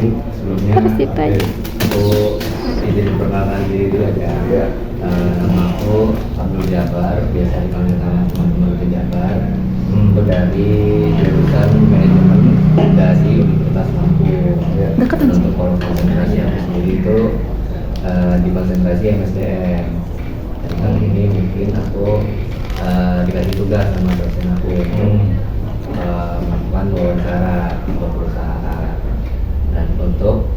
Sebelumnya Harus ditanya. aku izin perkenalkan diri dulu aja. Ya. Nama aku Abdul Jabar, biasa dipanggil sama teman-teman ke Jabar. Aku dari jurusan manajemen dari Universitas Lampung. Dekat Dan aja. untuk konsentrasi aku sendiri itu di konsentrasi MSDM. Dan kali ini mungkin aku dikasih tugas sama dosen aku untuk melakukan wawancara di perusahaan. Dan untuk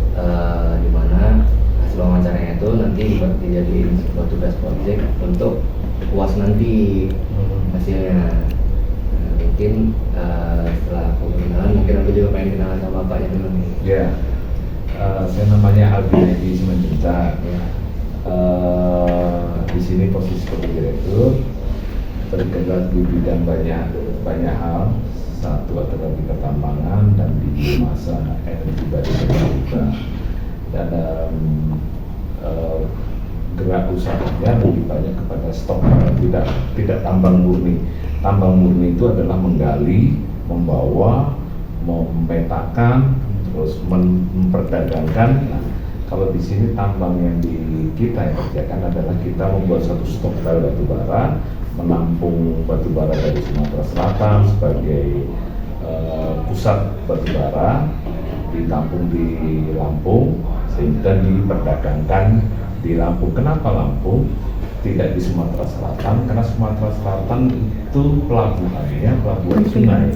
dimana hasil wawancaranya itu nanti dijadiin sebuah tugas project untuk UAS nanti hasilnya. Nah, mungkin setelah aku kenalan, mungkin aku juga pengen kenalan sama bapaknya dulu nih. Ya, saya namanya Albi Edi Simanjuntak. Ya. Di sini posisi sebagai direktur, bergerak di bidang banyak hal. Satu adalah di pertambangan dan di biomasa energi baru terbarukan. Dalam gerak usahanya lebih banyak kepada stok, tidak tambang murni. Tambang murni itu adalah menggali, membawa, memetakan, terus memperdagangkan. Nah, kalau di sini tambang yang kita yang kerjakan adalah kita membuat satu stok batu bara, menampung batu bara dari Sumatera Selatan sebagai pusat batu bara, ditampung di Lampung sehingga diperdagangkan di Lampung. Kenapa Lampung? Tidak di Sumatera Selatan, karena Sumatera Selatan itu pelabuhan sungai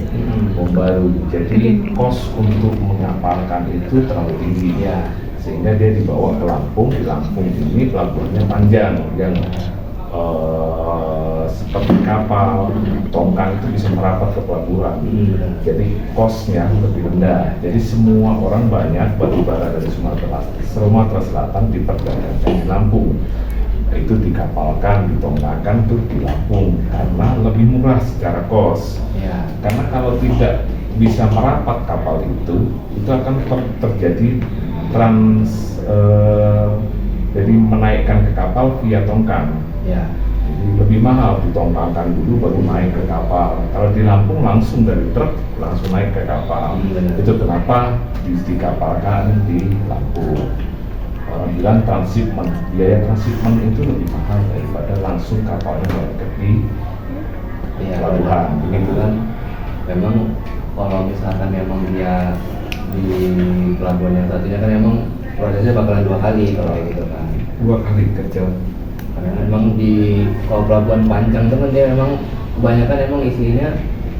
Bombaru. Jadi kos untuk mengapalkan itu terlalu tinggi ya, sehingga dia dibawa ke Lampung. Di Lampung ini pelabuhannya panjang yang seperti kapal tongkang itu bisa merapat ke pelabuhan. Jadi kosnya lebih rendah. Jadi semua orang banyak batu bara dari Sumatera Selatan diperdagangkan di Lampung. Itu dikapalkan, ditongkangkan tuh di Lampung karena lebih murah secara kos. Ya. Karena kalau tidak bisa merapat kapal itu akan terjadi jadi menaikkan ke kapal via tongkang. Ya. Jadi lebih mahal ditongkangkan dulu baru naik ke kapal. Kalau di Lampung langsung dari truk langsung naik ke kapal. Itu kenapa dikapalkan di Lampung. Orang bilang transshipment, biaya transshipment itu lebih mahal daripada langsung kapalnya berangkat di pelabuhan. Begitu kan? Memang kalau misalkan memang dia di pelabuhan yang satunya kan memang prosesnya bakalan 2 kali kalau kayak gitu kan. 2 kali kerja. Karena memang kalau pelabuhan panjang itu kan dia memang kebanyakan emang isinya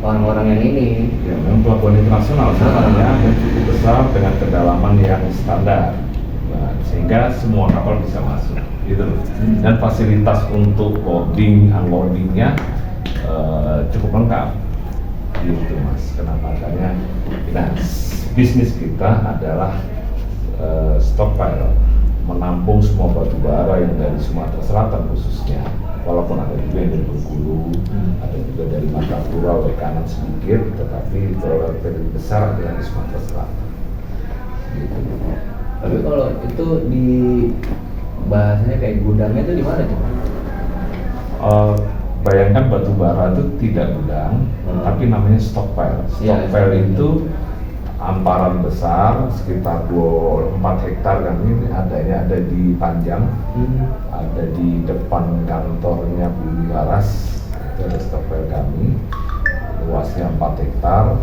orang-orang yang ini. Ya, memang pelabuhan internasional sebenarnya yang cukup besar dengan kedalaman yang standar. Nah, sehingga semua kapal bisa masuk gitu. Dan fasilitas untuk loading, unloadingnya cukup lengkap gitu Mas. Kenapa? Karena bisnis kita adalah stockpile, menampung semua batu bara yang dari Sumatera Selatan khususnya, walaupun ada juga yang dari Bengkulu, ada juga dari Martapura, kanan sedikit, tetapi prioritas besar adalah di Sumatera Selatan gitu. Tapi kalau itu di bahasanya kayak gudangnya itu di mana tuh? Bayangkan batu bara itu tidak gudang, tapi namanya stockpile. Stockpile Ya, itu amparan besar sekitar 24 hektar kan, ini ada di Panjang, ada di depan kantornya Bumi Laras, itu ada stockpile kami, luasnya 4 hektar.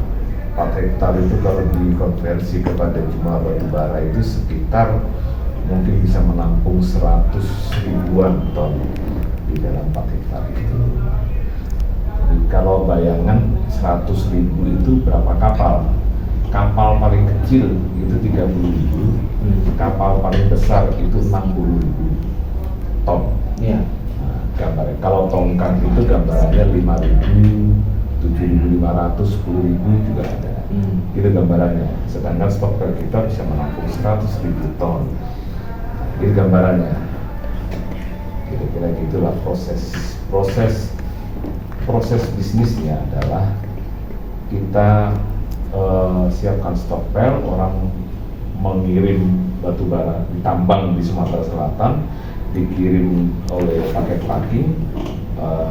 4 hektar itu kalau dikonversi kepada jumlah batu bara itu sekitar mungkin bisa menampung 100 ribuan ton di dalam 4 hektar itu. Jadi kalau bayangan 100 ribu itu berapa kapal? Kapal paling kecil itu 30.000, kapal paling besar itu 60.000 ton. Iya. Nah, gambarnya kalau tongkang itu gambarannya 5.000, 7.500, 10.000 juga ada. Itu gambarannya. Sedangkan stok kita bisa menampung 100.000 ton. Itu gambarannya. Kira-kira gitulah proses bisnisnya adalah kita siapkan stockpile, orang mengirim batu bara ditambang di Sumatera Selatan, dikirim oleh pakai trucking,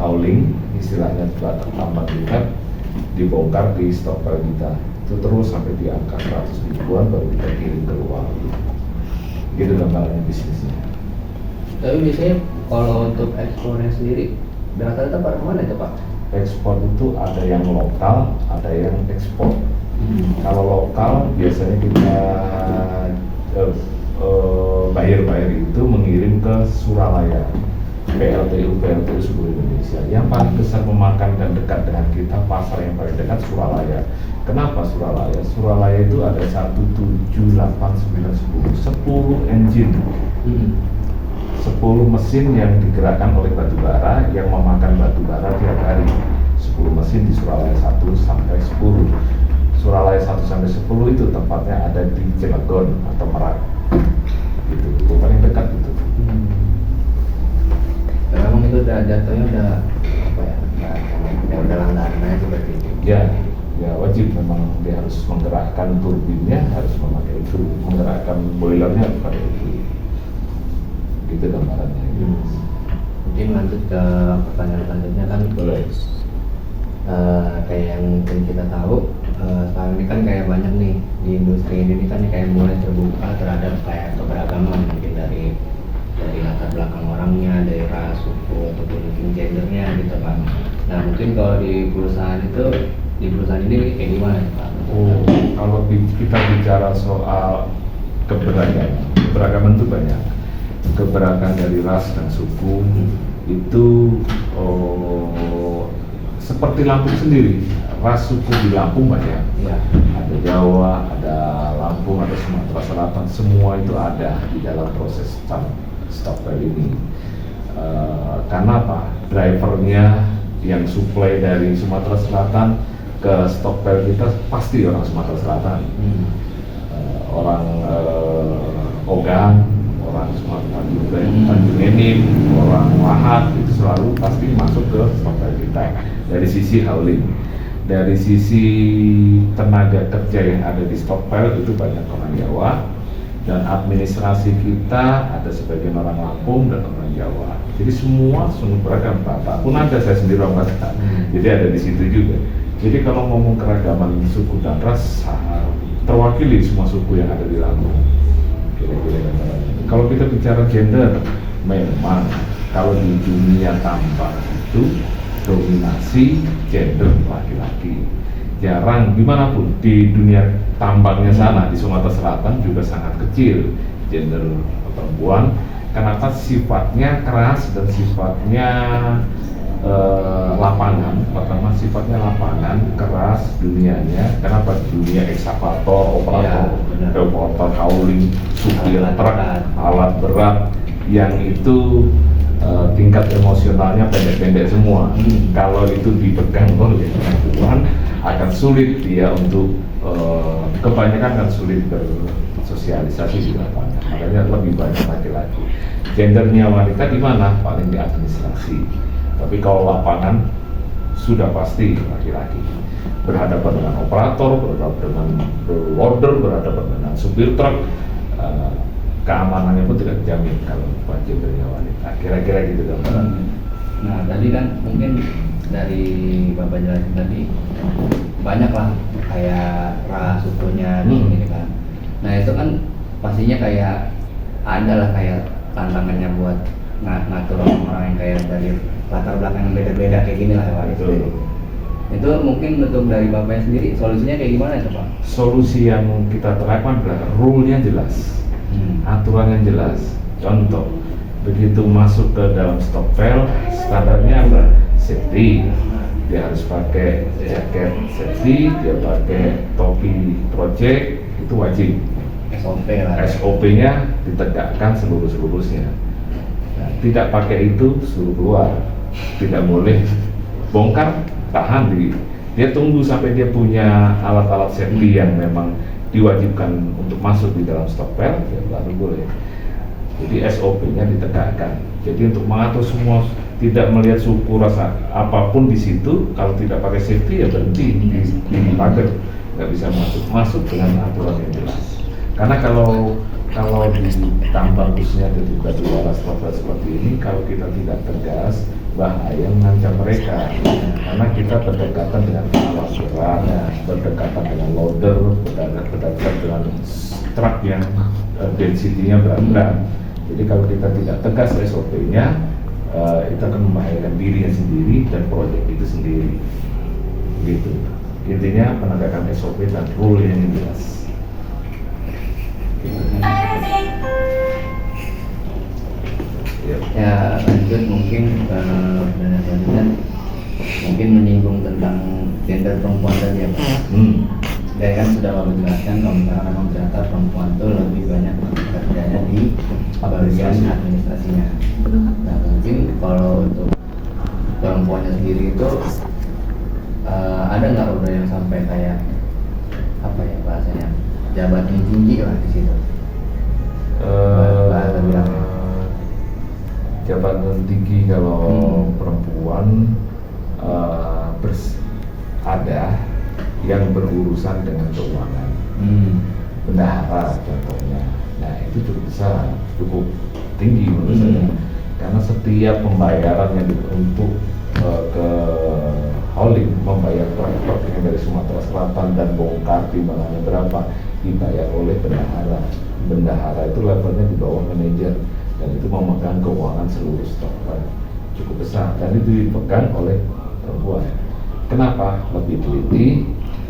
hauling, istilahnya tambang kita, dibongkar di stockpile kita. Itu itu terus sampai di angka 100 ribuan baru kita kirim keluar. Gitu gambarannya bisnisnya. Tapi biasanya kalau untuk ekspornya sendiri rata-rata pada kemana itu Pak? Ekspor itu ada yang lokal, ada yang ekspor. Kalau lokal biasanya kita buyer itu mengirim ke Suralaya, PLTU seluruh Indonesia. Yang paling besar memakan dan dekat dengan kita, pasar yang paling dekat Suralaya. Kenapa Suralaya? Suralaya itu ada 1, 7, 8, 9, 10 engine. 10 mesin yang digerakkan oleh batubara yang memakan batubara tiap hari. 10 mesin di Suralaya 1 sampai 10. Suralaya 1 sampai 10 itu tempatnya ada di Cilegon atau Merak. Itu paling dekat itu. Memang itu udah jatuhnya udah apa ya? Ya udah langganan aja seperti itu. Ya wajib memang dia harus menggerakkan turbinnya, harus memakai itu, menggerakkan boilernya pakai itu. Gitu gambarannya. Mungkin lanjut ke pertanyaan selanjutnya kan. Boleh. Kayak yang mungkin kita tahu sekarang ini kan kayak banyak nih di industri ini kan kayak mulai terbuka terhadap kayak keberagaman mungkin dari latar belakang orangnya, dari ras, suku ataupun mungkin gendernya gitu Pak. Nah mungkin kalau di perusahaan ini kayak gimana Pak? Kalau kita bicara soal keberagaman itu banyak. Keberagaman dari ras dan suku itu seperti Lampung sendiri, ras suku di Lampung banyak. Ya. Ada Jawa, ada Lampung, ada Sumatera Selatan, semua itu ada di dalam proses Stockpile ini. Karena apa? Drivernya yang supply dari Sumatera Selatan ke Stockpile kita pasti orang Sumatera Selatan, orang Ogan, orang Sumatera juga, Tanjung Enim, orang Lahat itu selalu pasti masuk ke Stockpile kita. Dari sisi hauling, dari sisi tenaga kerja yang ada di Stockpile itu banyak orang Jawa, dan administrasi kita ada sebagian orang Lampung dan orang Jawa. Jadi semua sungguh beragam. Bapak pun ada, saya sendiri orang Batak, jadi ada di situ juga. Jadi kalau ngomong keragaman suku dan ras, terwakili semua suku yang ada di Lampung. Kira-kira. Kalau kita bicara gender, memang kalau di dunia tambang itu dominasi gender laki-laki. Jarang dimanapun di dunia tambangnya sana di Sumatera Selatan juga sangat kecil gender perempuan. Kenapa? Sifatnya keras dan sifatnya lapangan. Pertama sifatnya lapangan, keras dunianya. Kenapa? Dunia ekskavator, operator hauling, supir truk, alat berat yang itu tingkat emosionalnya pendek-pendek semua. Kalau itu dipegang oleh perempuan akan sulit dia untuk kebanyakan kan sulit bersosialisasi di lapangan. Makanya lebih banyak laki-laki. Gendernya wanita di mana? Paling di administrasi. Tapi kalau lapangan sudah pasti laki-laki. Berhadapan dengan operator, berhadapan dengan loader, berhadapan dengan supir truk. Keamanannya pun tidak dijamin kalau gendernya wanita. Kira-kira gitu gambarannya. Nah tadi kan mungkin dari Bapak jelasin tadi banyak lah kayak ras sukunya gitu kan. Nah itu kan pastinya kayak ada lah kayak tantangannya buat ngatur orang yang kayak dari latar belakang yang beda-beda kayak gini lah Pak. Itu mungkin untuk dari Bapaknya sendiri solusinya kayak gimana itu Pak? Solusi yang kita terapkan adalah rule-nya jelas. Aturan yang jelas. Contoh, begitu masuk ke dalam stockpile, standarnya apa? Safety. Dia harus pakai jaket safety, dia pakai topi project, itu wajib. SOP lah. SOP-nya ditegakkan seluruh-seluruhnya. Nah, tidak pakai itu suruh keluar. Tidak boleh bongkar, tahan di. Dia tunggu sampai dia punya alat-alat safety yang memang diwajibkan untuk masuk di dalam stockpile, ya baru boleh. Jadi SOP-nya ditegakkan. Jadi untuk mengatur semua, tidak melihat suku rasa apapun di situ, kalau tidak pakai safety ya berhenti di pagar, nggak bisa masuk dengan aturan yang jelas. Karena kalau di tambang khususnya di batu bara seperti ini, kalau kita tidak tegas, bahaya mengancam mereka karena kita berdekatan dengan alat berat, berdekatan dengan loader, berdekatan dengan truk yang density-nya berat-berat. Jadi kalau kita tidak tegas SOP-nya, itu akan membahayakan dirinya sendiri dan proyek itu sendiri. Gitu. Intinya penegakan SOP dan rule yang jelas. Ya lanjut mungkin selanjutnya mungkin menyinggung tentang gender perempuan tadi ya Pak. Saya kan sudah menjelaskan kalau misalkan memang ternyata perempuan itu lebih banyak kerjanya di bagian administrasinya. Nah mungkin kalau untuk perempuannya sendiri itu ada nggak udah yang sampai kayak apa ya bahasanya jabatan tinggi lah di situ? Bahasa bilangnya. Jabatan tinggi kalau perempuan ada yang berurusan dengan keuangan, bendahara contohnya. Nah itu cukup besar, cukup tinggi menurut saya, karena setiap pembayaran yang untuk ke hauling, membayar truk yang dari Sumatera Selatan dan bongkar timbangannya berapa dibayar oleh bendahara. Bendahara itu levelnya di bawah manajer dan itu memegang keuangan seluruh stok cukup besar dan itu dipegang oleh perempuan. Kenapa? Lebih teliti,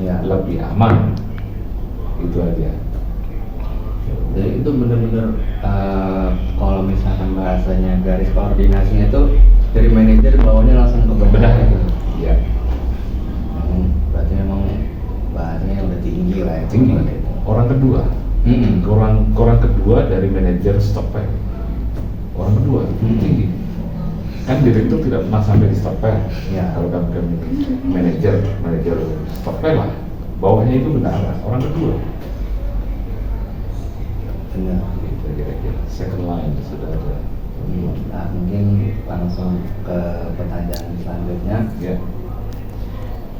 lebih aman, itu aja. Jadi itu benar-benar kalau misalkan bahasanya garis koordinasinya itu dari manajer bawahnya langsung ke bendahara gitu. Iya. Berarti memang bahasanya udah tinggi lah ya. Tinggi. Orang kedua. Orang kedua dari manajer stokpel. Orang kedua tinggi. Kan direktur tidak pernah sampai di stokpel. Ya. Kalau kan manajer stokpel lah. Bawahnya itu bendahara. Orang kedua. Benar. Kira-kira second line sudah ada. Nah, mungkin langsung ke pertanyaan selanjutnya. Ya.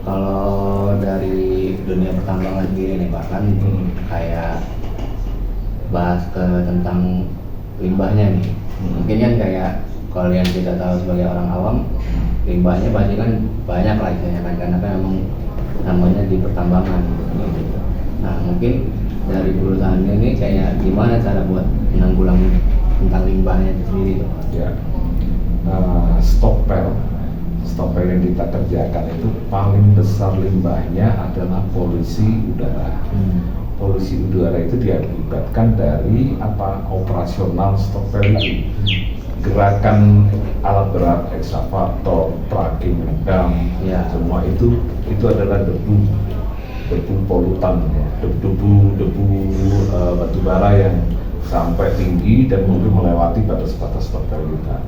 Kalau dari dunia pertambangan sendiri nih Pak, kan kayak bahas ke tentang limbahnya nih. Mungkin kan kayak kalau yang kita tahu sebagai orang awam, limbahnya pasti kan banyak lah istilahnya kan, karena kan memang namanya di pertambangan gitu. Nah mungkin dari perusahaannya ini kayak gimana cara buat menanggulangi tentang limbahnya itu sendiri tuh? Ya, stokpel yang kita kerjakan itu paling besar limbahnya adalah polusi udara. Polusi udara itu diakibatkan dari operasional stokpel itu. Gerakan alat berat, ekskavator, tracking, dam, semua itu adalah debu polutan, debu batu bara yang sampai tinggi dan mungkin melewati batas-batas stokpel kita.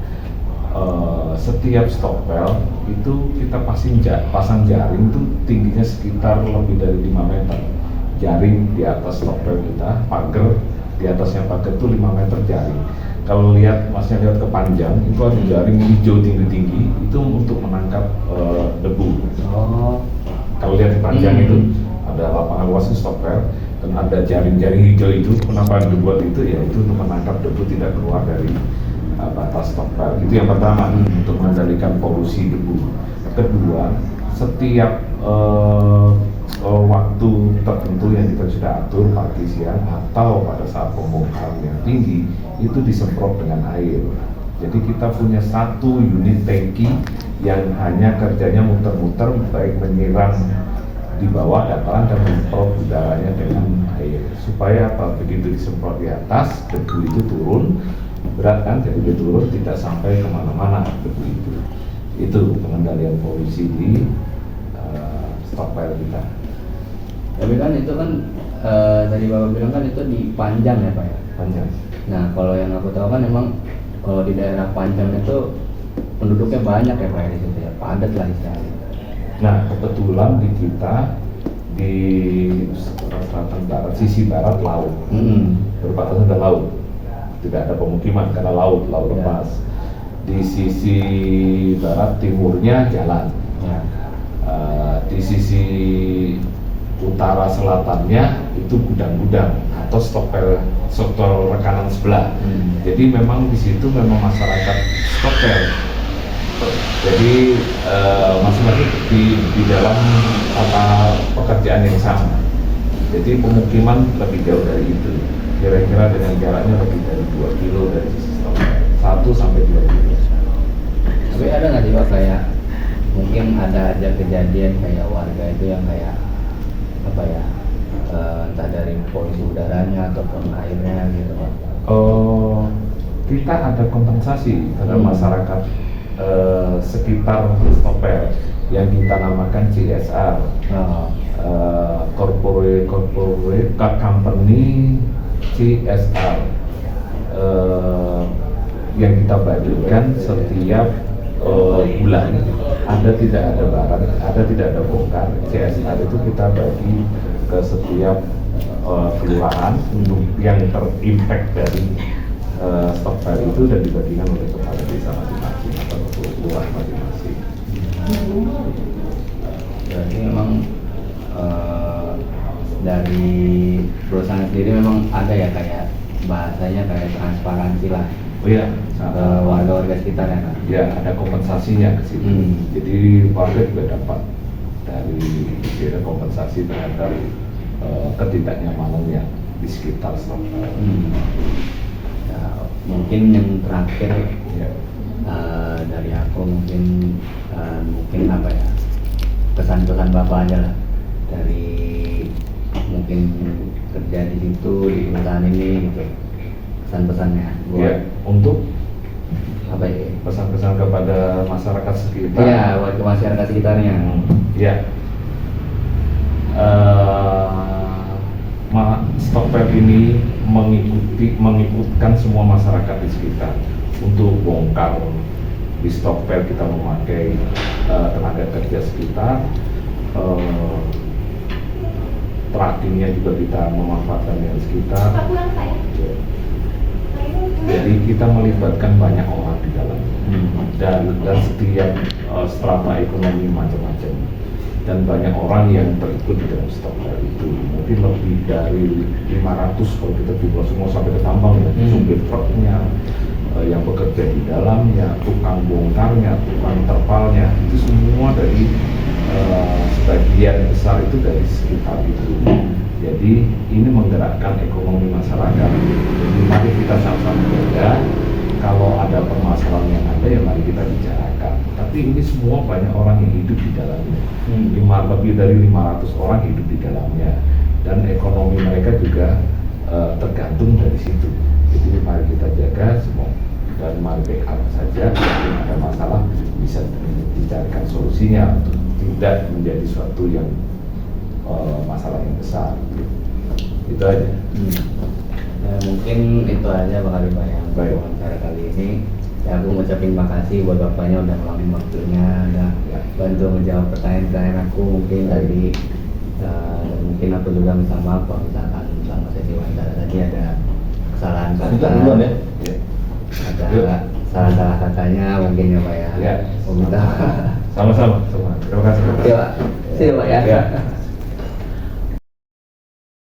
Setiap stokpel itu kita pasang jaring itu tingginya sekitar lebih dari 5 meter. Jaring di atas stokpel kita, pagar di atasnya pagar itu 5 meter jaring. Kalau lihat masnya lihat ke panjang itu ada jaring hijau tinggi-tinggi itu untuk menangkap debu. Kalau lihat di panjang itu ada lapangan luas stokpel dan ada jaring-jaring hijau itu. Kenapa dibuat itu? Ya itu untuk menangkap debu tidak keluar dari batas stokpel. Itu yang pertama untuk mengendalikan polusi debu. Kedua, setiap waktu tertentu yang kita sudah atur pagi siang atau pada saat pembongkaran yang tinggi itu disemprot dengan air. Jadi kita punya satu unit tangki yang hanya kerjanya muter-muter baik menyiram di bawah dataran dan menyemprot udaranya dengan air supaya begitu disemprot di atas debu itu turun berat kan, jadi dia turun tidak sampai kemana-mana debu itu pengendalian polusi di stokpel kita. Tapi kan itu kan tadi Bapak bilang kan itu di Panjang ya Pak ya? Panjang. Nah kalau yang aku tahu kan memang kalau di daerah Panjang itu penduduknya banyak ya Pak ya di situ ya, padat lah istilahnya. Nah kebetulan di kita di selatan barat, sisi barat laut, berbatasan dengan laut, tidak ada pemukiman karena laut lepas. Di sisi barat timurnya jalan, di sisi utara selatannya itu gudang-gudang atau stokpel rekanan sebelah. Jadi memang di situ memang masyarakat stokpel Jadi masing-masing di dalam pekerjaan yang sama. Jadi pemukiman lebih jauh dari itu. Kira-kira dengan jaraknya lebih dari 2 kilo dari sisi stop. 1 sampai 2 kilo. Tapi ada nggak sih Pak kayak mungkin ada aja kejadian kayak warga itu yang kayak apa ya entah dari polusi udaranya ataupun airnya gitu Pak? Kita ada kompensasi pada masyarakat sekitar Stopel yang kita namakan CSR. Corporate company CSR yang kita bagikan setiap bulan. Ada tidak ada barang, ada tidak ada bongkar. CSR itu kita bagi ke setiap kelurahan untuk yang terimpact dari stok file itu dan dibagikan oleh kepala desa masing-masing atau kelurahan masing-masing. Berarti memang dari perusahaan sendiri memang ada ya kayak bahasanya kayak transparansi lah. Oh iya, warga-warga sekitar ya Kak? Ya, ada kompensasinya ke situ. Jadi warga juga dapat dari kira kompensasi terhadap ketidaknyamanannya di sekitar stok. Ya, mungkin yang terakhir Ya. dari aku mungkin apa ya pesan-pesan Bapak aja lah dari mungkin kerja di situ di perusahaan ini gitu, pesan-pesannya buat Ya, untuk apa ya pesan-pesan kepada masyarakat sekitar. ya buat ke masyarakat sekitarnya. Ya, Stokvel ini mengikutkan semua masyarakat di sekitar untuk bongkar di Stokvel. Kita memakai tenaga kerja sekitar, trackingnya juga kita memanfaatkan yang sekitar. Jadi kita melibatkan banyak orang di dalam dan setiap strata ekonomi macam-macam, dan banyak orang yang terikut di dalam Stokvel itu. Mungkin lebih dari 500 kalau kita jumlah semua sampai ke tambang ya, supir truknya, yang bekerja di dalamnya, tukang bongkarnya, tukang terpalnya, itu semua dari sebagian besar itu dari sekitar itu. Jadi ini menggerakkan ekonomi masyarakat. Jadi mari kita sama-sama jaga. Kalau ada permasalahan yang ada, ya mari kita bicarakan. Tapi ini semua banyak orang yang hidup di dalamnya. Lebih dari 500 orang hidup di dalamnya, dan ekonomi mereka juga tergantung dari situ. Jadi mari kita jaga semua, dan mari backup saja. Kalau ada masalah bisa dicarikan solusinya untuk tidak menjadi suatu yang masalah yang besar. Itu aja. Ya, mungkin itu aja Pak Khalifah yang wawancara kali ini. Ya, aku ngucapin makasih buat Bapaknya udah ngeluangin waktunya, udah bantu menjawab pertanyaan-pertanyaan aku. Mungkin tadi mungkin aku juga minta maaf kalau misalkan selama sesi wawancara tadi ada kesalahan kata, ada salah-salah katanya mungkin ya Pak ya. Ya. Minta Sama-sama. Terima kasih. Iya Pak. Siap Pak ya.